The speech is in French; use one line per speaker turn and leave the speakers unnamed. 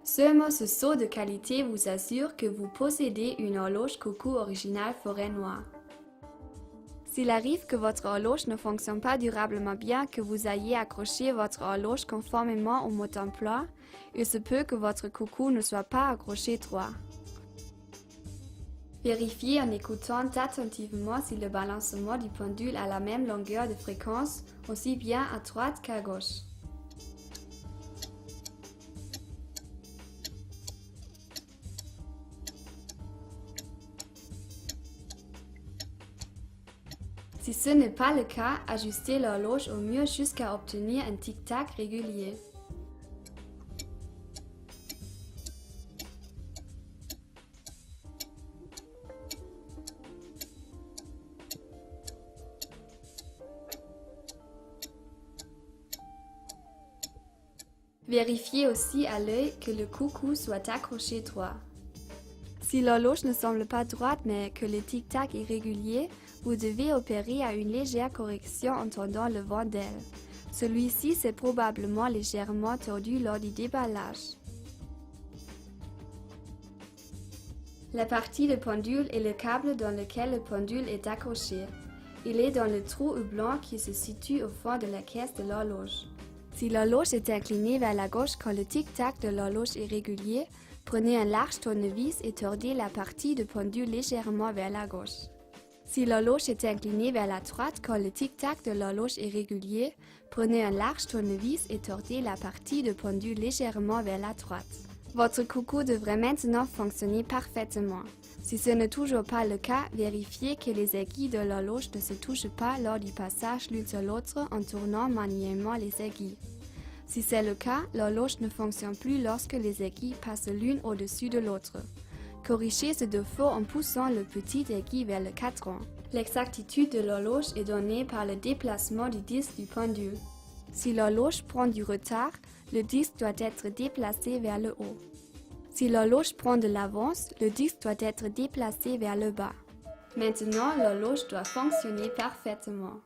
Seulement ce saut de qualité vous assure que vous possédez une horloge coucou originale forêt noire. S'il arrive que votre horloge ne fonctionne pas durablement bien, que vous ayez accroché votre horloge conformément au mode d'emploi, il se peut que votre coucou ne soit pas accroché droit. Vérifiez en écoutant attentivement si le balancement du pendule a la même longueur de fréquence, aussi bien à droite qu'à gauche. Si ce n'est pas le cas, ajustez l'horloge au mieux jusqu'à obtenir un tic-tac régulier. Vérifiez aussi à l'œil que le coucou soit accroché droit. Si l'horloge ne semble pas droite mais que le tic-tac est régulier, vous devez opérer à une légère correction en tendant le vent d'aile. Celui-ci s'est probablement légèrement tordu lors du déballage. La partie de pendule est le câble dans lequel le pendule est accroché. Il est dans le trou blanc qui se situe au fond de la caisse de l'horloge. Si l'horloge est inclinée vers la gauche quand le tic-tac de l'horloge est régulier, prenez un large tournevis et tordez la partie de pendule légèrement vers la gauche. Si l'horloge est inclinée vers la droite quand le tic-tac de l'horloge est régulier, prenez un large tournevis et tordez la partie de pendule légèrement vers la droite. Votre coucou devrait maintenant fonctionner parfaitement. Si ce n'est toujours pas le cas, vérifiez que les aiguilles de l'horloge ne se touchent pas lors du passage l'une sur l'autre en tournant manuellement les aiguilles. Si c'est le cas, l'horloge ne fonctionne plus lorsque les aiguilles passent l'une au-dessus de l'autre. Corrigez ce défaut en poussant le petit aiguille vers le cadran. L'exactitude de l'horloge est donnée par le déplacement du disque du pendule. Si l'horloge prend du retard, le disque doit être déplacé vers le haut. Si l'horloge prend de l'avance, le disque doit être déplacé vers le bas. Maintenant, l'horloge doit fonctionner parfaitement.